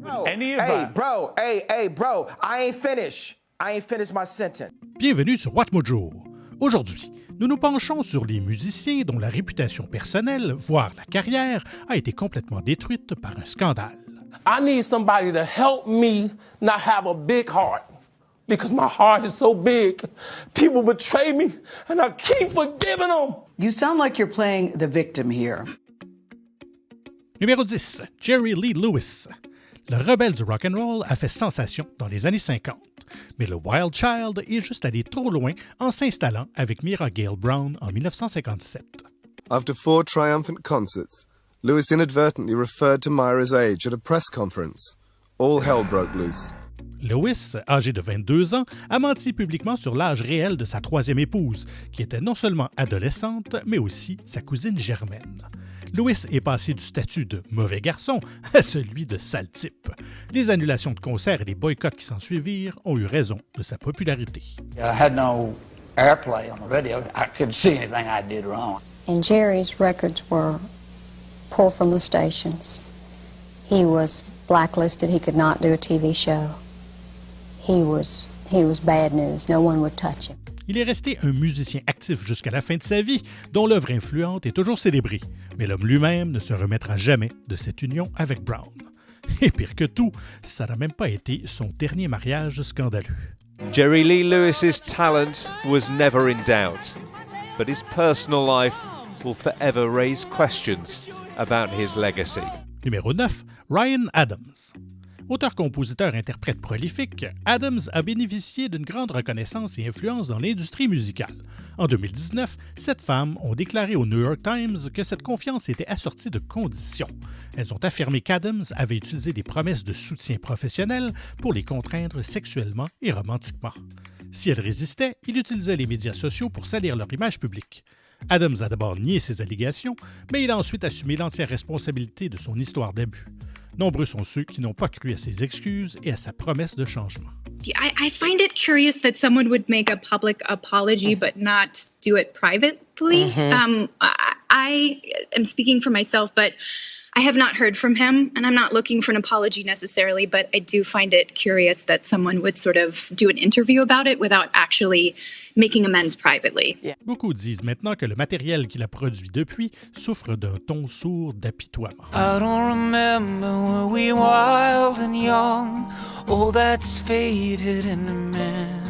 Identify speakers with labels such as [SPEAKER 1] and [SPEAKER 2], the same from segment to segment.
[SPEAKER 1] Any of
[SPEAKER 2] Hey,
[SPEAKER 1] that.
[SPEAKER 2] bro, I ain't finished my sentence.
[SPEAKER 3] Bienvenue sur What Mojo. Aujourd'hui, nous nous penchons sur les musiciens dont la réputation personnelle, voire la carrière, a été complètement détruite par un scandale.
[SPEAKER 4] I need somebody to help me not have a big heart. Because my heart is so big. People betray me, and I keep forgiving them.
[SPEAKER 5] You sound like you're playing the victim here.
[SPEAKER 3] Numéro 10, Jerry Lee Lewis. Le rebelle du rock'n'roll a fait sensation dans les années 50, mais le Wild Child est juste allé trop loin en s'installant avec Myra Gale Brown en 1957.
[SPEAKER 6] After 4 triumphant concerts, Lewis inadvertently referred to Myra's age at a press conference. All hell broke loose.
[SPEAKER 3] Lewis, âgé de 22 ans, a menti publiquement sur l'âge réel de sa troisième épouse, qui était non seulement adolescente, mais aussi sa cousine germaine. Lewis est passé du statut de mauvais garçon à celui de sale type. Les annulations de concerts et les boycotts qui s'ensuivirent ont eu raison de sa popularité.
[SPEAKER 7] I had no airplay on the radio. I couldn't see anything I did wrong.
[SPEAKER 8] And Jerry's records were pulled from the stations. He was blacklisted. He could not do a TV show. He was bad news. No one would touch him.
[SPEAKER 3] Il est resté un musicien actif jusqu'à la fin de sa vie, dont l'œuvre influente est toujours célébrée. Mais l'homme lui-même ne se remettra jamais de cette union avec Brown. Et pire que tout, ça n'a même pas été son dernier mariage scandaleux.
[SPEAKER 1] Jerry Lee Lewis's talent was never in doubt, but his personal life will forever raise questions about his legacy.
[SPEAKER 3] Numéro 9, Ryan Adams. Auteur-compositeur-interprète prolifique, Adams a bénéficié d'une grande reconnaissance et influence dans l'industrie musicale. En 2019, 7 femmes ont déclaré au New York Times que cette confiance était assortie de conditions. Elles ont affirmé qu'Adams avait utilisé des promesses de soutien professionnel pour les contraindre sexuellement et romantiquement. Si elles résistaient, il utilisait les médias sociaux pour salir leur image publique. Adams a d'abord nié ces allégations, mais il a ensuite assumé l'entière responsabilité de son histoire d'abus. Nombreux sont ceux qui n'ont pas cru à ses excuses et à sa promesse de changement.
[SPEAKER 9] I find it curious that someone would make a public apology but not do it privately. I am speaking for myself, but I have not heard from him, and I'm not looking for an apology necessarily, but I do find it curious that someone would sort of do an interview about it without actually making amends privately.
[SPEAKER 5] Yeah.
[SPEAKER 3] Beaucoup disent maintenant que le matériel qu'il a produit depuis souffre d'un ton sourd d'apitoiement.
[SPEAKER 10] I don't remember were we wild and young, all that's faded in the memory.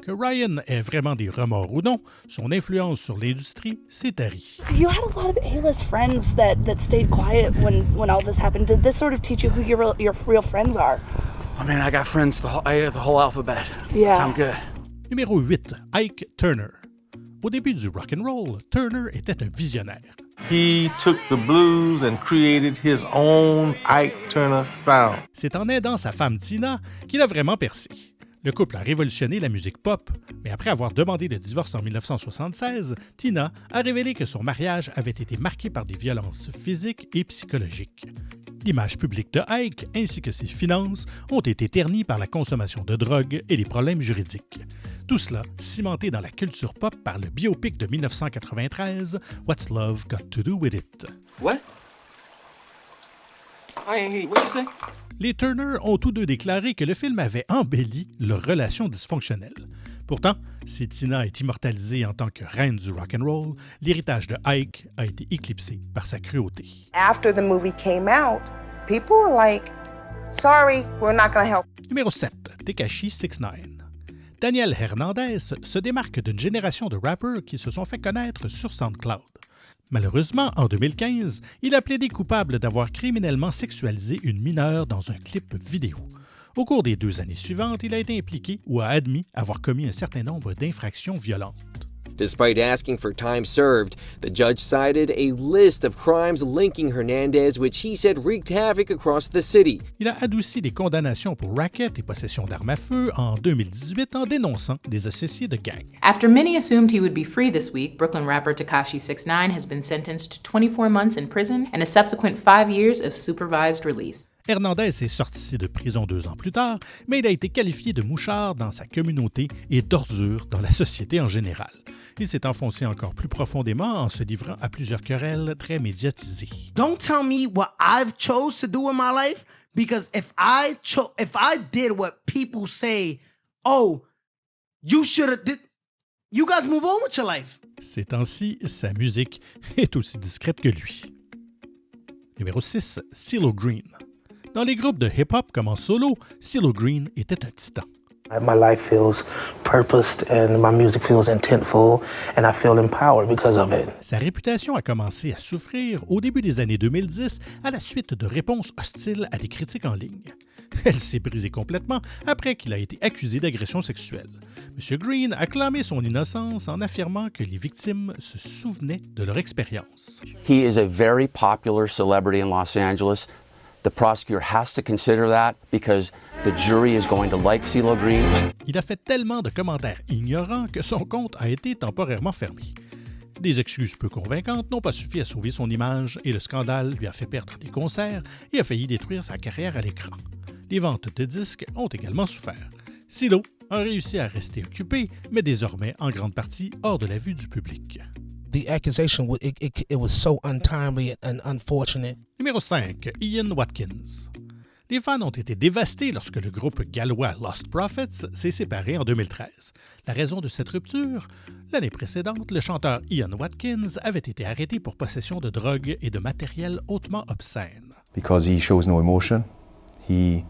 [SPEAKER 3] Que Ryan ait vraiment des remords ou non, son influence sur l'industrie s'est tarie.
[SPEAKER 11] You had a lot of A-list friends that stayed quiet when all this happened. Did this sort of teach you who your real friends are?
[SPEAKER 10] I mean, I got friends, the whole alphabet.
[SPEAKER 11] Yeah.
[SPEAKER 10] Sound good.
[SPEAKER 3] Numéro 8, Ike Turner. Au début du rock'n'roll, Turner était un visionnaire.
[SPEAKER 12] He took the blues and created his own Ike Turner sound.
[SPEAKER 3] C'est en aidant sa femme Tina qu'il a vraiment percé. Le couple a révolutionné la musique pop, mais après avoir demandé le divorce en 1976, Tina a révélé que son mariage avait été marqué par des violences physiques et psychologiques. L'image publique de Ike ainsi que ses finances ont été ternies par la consommation de drogue et les problèmes juridiques. Tout cela cimenté dans la culture pop par le biopic de 1993, What's Love Got to Do With It?
[SPEAKER 12] What? What you say?
[SPEAKER 3] Les Turner ont tous deux déclaré que le film avait embelli leur relation dysfonctionnelle. Pourtant, si Tina est immortalisée en tant que reine du rock'n'roll, l'héritage de Ike a été éclipsé par sa cruauté.
[SPEAKER 13] After the movie came out, people were like, sorry, we're not going to help.
[SPEAKER 3] Numéro 7, Tekashi 69. Daniel Hernandez se démarque d'une génération de rappeurs qui se sont fait connaître sur SoundCloud. Malheureusement, en 2015, il a plaidé coupable d'avoir criminellement sexualisé une mineure dans un clip vidéo. Au cours des 2 années suivantes, il a été impliqué ou a admis avoir commis un certain nombre d'infractions violentes.
[SPEAKER 14] Despite asking for time served, the judge cited a list of crimes linking Hernandez, which he said wreaked havoc across the city.
[SPEAKER 3] Il a adouci les condamnations pour racket et possession d'armes à feu en 2018 en dénonçant des associés de gang.
[SPEAKER 15] After many assumed he would be free this week, Brooklyn rapper Tekashi 69 has been sentenced to 24 months in prison and a subsequent 5 years of supervised release.
[SPEAKER 3] Hernandez est sorti de prison 2 ans plus tard, mais il a été qualifié de mouchard dans sa communauté et d'ordure dans la société en général. Il s'est enfoncé encore plus profondément en se livrant à plusieurs querelles très médiatisées.
[SPEAKER 16] Don't tell me what I've chose to do in my life Because if I did what people say, oh, you should have did, you guys move on with your life.
[SPEAKER 3] Ces temps-ci, sa musique est aussi discrète que lui. Numéro 6, CeeLo Green. Dans les groupes de hip-hop comme en solo, CeeLo Green était un titan.
[SPEAKER 17] My life feels purposed and my music feels intentful and I feel empowered because of it.
[SPEAKER 3] Sa réputation a commencé à souffrir au début des années 2010 à la suite de réponses hostiles à des critiques en ligne. Elle s'est brisée complètement après qu'il a été accusé d'agression sexuelle. M. Green a clamé son innocence en affirmant que les victimes se souvenaient de leur expérience.
[SPEAKER 18] He is a very popular celebrity in Los Angeles. The prosecutor has to consider that because the jury is going to like CeeLo Green.
[SPEAKER 3] Il a fait tellement de commentaires ignorants que son compte a été temporairement fermé. Des excuses peu convaincantes n'ont pas suffi à sauver son image et le scandale lui a fait perdre des concerts et a failli détruire sa carrière à l'écran. Les ventes de disques ont également souffert. CeeLo a réussi à rester occupé, mais désormais en grande partie hors de la vue du public.
[SPEAKER 19] The accusation, it was so untimely and unfortunate.
[SPEAKER 3] Numéro 5, Ian Watkins. Les fans ont été dévastés lorsque le groupe gallois Lost Prophets s'est séparé en 2013. La raison de cette rupture? L'année précédente, le chanteur Ian Watkins avait été arrêté pour possession de drogue et de matériel hautement obscène.
[SPEAKER 20] Because he shows no emotion, he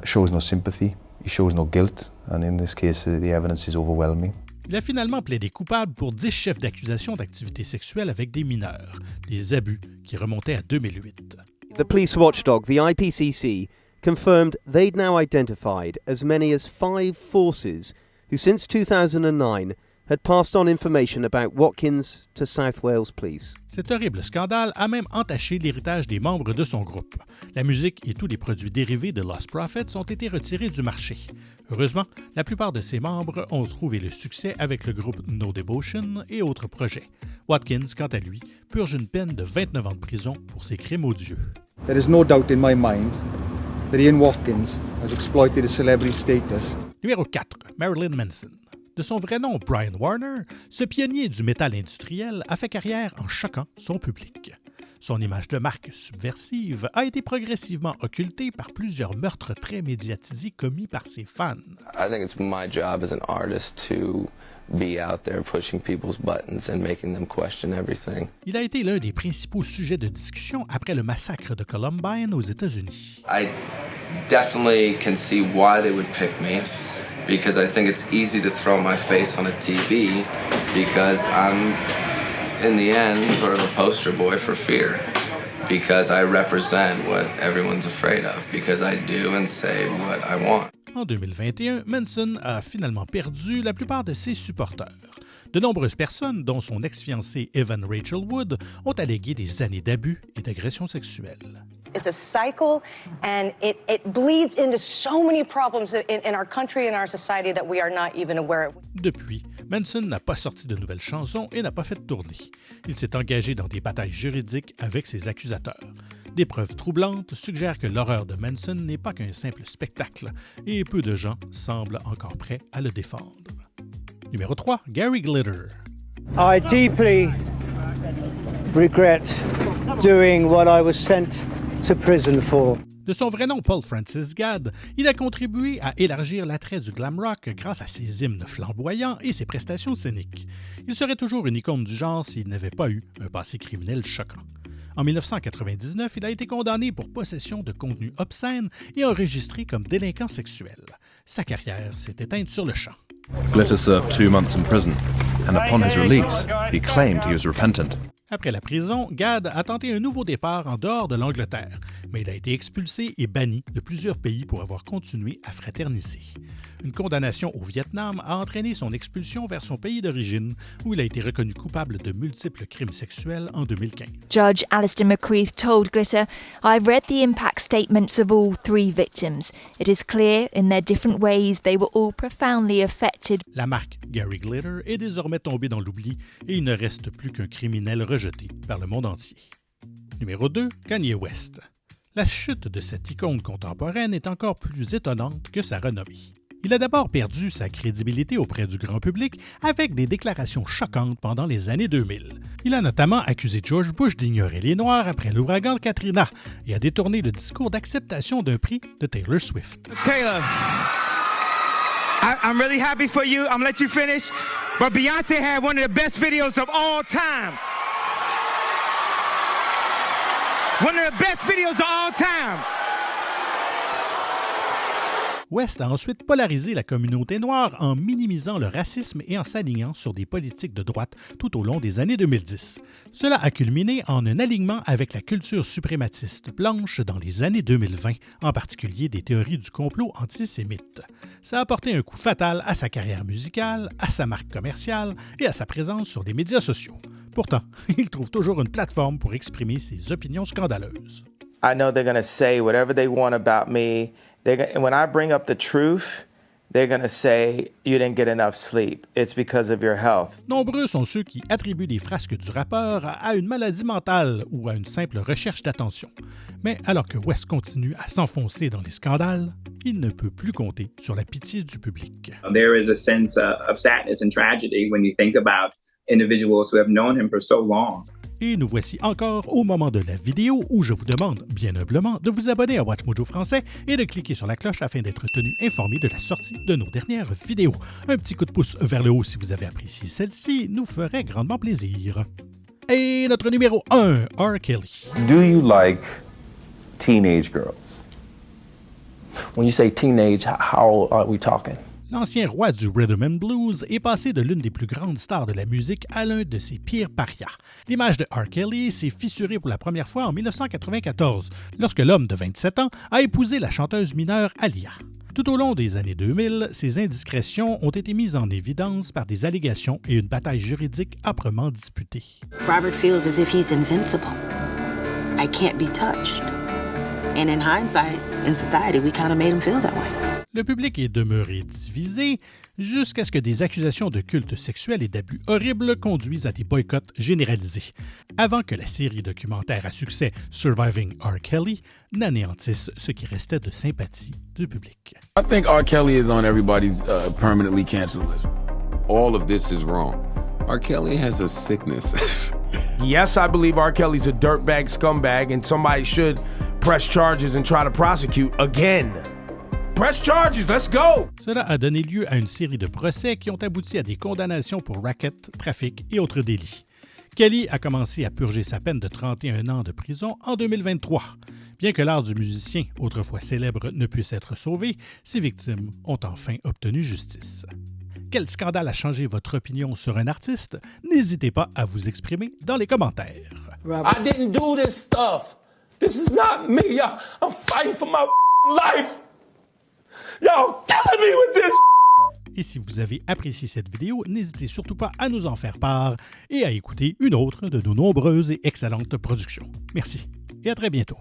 [SPEAKER 20] shows no sympathy, he shows no guilt, and in this case the evidence is overwhelming.
[SPEAKER 3] Il a finalement plaidé coupable pour 10 chefs d'accusation d'activités sexuelles avec des mineurs, des abus qui remontaient à 2008.
[SPEAKER 21] The police watchdog, the IPCC, confirmed they'd now identified as many as 5 forces who since 2009 had passed on information about Watkins to South Wales Police.
[SPEAKER 3] Cet horrible scandale a même entaché l'héritage des membres de son groupe. La musique et tous les produits dérivés de Lost Prophets ont été retirés du marché. Heureusement, la plupart de ses membres ont trouvé le succès avec le groupe No Devotion et autres projets. Watkins, quant à lui, purge une peine de 29 ans de prison pour ses crimes odieux.
[SPEAKER 22] There is no doubt in my mind that Ian Watkins has exploited his celebrity status.
[SPEAKER 3] Numéro 4, Marilyn Manson. De son vrai nom, Brian Warner, ce pionnier du métal industriel a fait carrière en choquant son public. Son image de marque subversive a été progressivement occultée par plusieurs meurtres très médiatisés commis par ses fans.
[SPEAKER 23] I think it's my job as an artist to be out there pushing people's buttons and making them question everything.
[SPEAKER 3] Il a été l'un des principaux sujets de discussion après le massacre de Columbine aux États-Unis.
[SPEAKER 23] I definitely can see why they would pick me. Because I think it's easy to throw my face on a TV because I'm, in the end, sort of a poster boy for fear. Because I represent what everyone's afraid of. Because I do and say what I want.
[SPEAKER 3] En 2021, Manson a finalement perdu la plupart de ses supporters. De nombreuses personnes, dont son ex-fiancé Evan Rachel Wood, ont allégué des années d'abus et d'agressions sexuelles.
[SPEAKER 24] It's a cycle, and it bleeds into so many problems in our country and our society that we are not even aware of.
[SPEAKER 3] Depuis, Manson n'a pas sorti de nouvelles chansons et n'a pas fait de tournée. Il s'est engagé dans des batailles juridiques avec ses accusateurs. Des preuves troublantes suggèrent que l'horreur de Manson n'est pas qu'un simple spectacle, et peu de gens semblent encore prêts à le défendre. Numéro 3, Gary Glitter.
[SPEAKER 25] I deeply regret doing what I was sent to prison for.
[SPEAKER 3] De son vrai nom, Paul Francis Gadd, il a contribué à élargir l'attrait du glam rock grâce à ses hymnes flamboyants et ses prestations scéniques. Il serait toujours une icône du genre s'il n'avait pas eu un passé criminel choquant. En 1999, il a été condamné pour possession de contenu obscène et enregistré comme délinquant sexuel. Sa carrière s'est éteinte sur le champ.
[SPEAKER 26] Glitter served 2 months in prison, and upon his release, he claimed he was repentant.
[SPEAKER 3] Après la prison, Gadd a tenté un nouveau départ en dehors de l'Angleterre, mais il a été expulsé et banni de plusieurs pays pour avoir continué à fraterniser. Une condamnation au Vietnam a entraîné son expulsion vers son pays d'origine, où il a été reconnu coupable de multiples crimes sexuels en 2015.
[SPEAKER 27] Judge Alistair McCreath told Glitter, "I've read the impact statements of all 3 victims. It is clear, in their different ways, they were all profoundly affected."
[SPEAKER 3] La marque Gary Glitter est désormais tombée dans l'oubli et il ne reste plus qu'un criminel rejeté par le monde entier. Numéro 2, Kanye West. La chute de cette icône contemporaine est encore plus étonnante que sa renommée. Il a d'abord perdu sa crédibilité auprès du grand public avec des déclarations choquantes pendant les années 2000. Il a notamment accusé George Bush d'ignorer les Noirs après l'ouragan Katrina et a détourné le discours d'acceptation d'un prix de Taylor Swift.
[SPEAKER 1] Taylor, I'm really happy for you. I'm gonna let you finish. But Beyoncé had one of the best videos of all time. One of the best videos of all time.
[SPEAKER 3] West a ensuite polarisé la communauté noire en minimisant le racisme et en s'alignant sur des politiques de droite tout au long des années 2010. Cela a culminé en un alignement avec la culture suprématiste blanche dans les années 2020, en particulier des théories du complot antisémite. Ça a porté un coup fatal à sa carrière musicale, à sa marque commerciale et à sa présence sur les médias sociaux. Pourtant, il trouve toujours une plateforme pour exprimer ses opinions scandaleuses.
[SPEAKER 2] I know they're going to say whatever they want about me. When I bring up the truth, they're going to say you didn't get enough sleep. It's because of your health.
[SPEAKER 3] Nombreux sont ceux qui attribuent les frasques du rappeur à une maladie mentale ou à une simple recherche d'attention. Mais alors que West continue à s'enfoncer dans les scandales, il ne peut plus compter sur la pitié du public.
[SPEAKER 4] There is a sense of sadness and tragedy when you think about individuals who have known him for so long.
[SPEAKER 3] Et nous voici encore au moment de la vidéo où je vous demande bien humblement de vous abonner à WatchMojo Français et de cliquer sur la cloche afin d'être tenu informé de la sortie de nos dernières vidéos. Un petit coup de pouce vers le haut si vous avez apprécié celle-ci nous ferait grandement plaisir. Et notre numéro 1, R. Kelly.
[SPEAKER 6] Do you like teenage girls?
[SPEAKER 17] When you say teenage, how old are we talking?
[SPEAKER 3] L'ancien roi du rhythm and blues est passé de l'une des plus grandes stars de la musique à l'un de ses pires parias. L'image de R. Kelly s'est fissurée pour la première fois en 1994, lorsque l'homme de 27 ans a épousé la chanteuse mineure Aaliyah. Tout au long des années 2000, ces indiscrétions ont été mises en évidence par des allégations et une bataille juridique âprement disputée.
[SPEAKER 7] Robert feels as if he's invincible. I can't be touched. And in hindsight, in society, we kind of made him feel that way.
[SPEAKER 3] Le public est demeuré divisé jusqu'à ce que des accusations de culte sexuel et d'abus horribles conduisent à des boycotts généralisés, avant que la série documentaire à succès Surviving R. Kelly n'anéantisse ce qui restait de sympathie du public.
[SPEAKER 8] I think R. Kelly is on everybody's permanently canceled list.
[SPEAKER 9] All of this is wrong. R. Kelly has a sickness.
[SPEAKER 25] Yes, I believe R. Kelly's a dirtbag scumbag and somebody should press charges and try to prosecute again. Press charges, let's go!
[SPEAKER 3] Cela a donné lieu à une série de procès qui ont abouti à des condamnations pour racket, trafic et autres délits. Kelly a commencé à purger sa peine de 31 ans de prison en 2023. Bien que l'art du musicien, autrefois célèbre, ne puisse être sauvé, ses victimes ont enfin obtenu justice. Quel scandale a changé votre opinion sur un artiste? N'hésitez pas à vous exprimer dans les commentaires.
[SPEAKER 6] I didn't do this stuff. This is not me. I'm fighting for my life. Y'all killing me with this.
[SPEAKER 3] Et si vous avez apprécié cette vidéo, n'hésitez surtout pas à nous en faire part et à écouter une autre de nos nombreuses et excellentes productions. Merci et à très bientôt.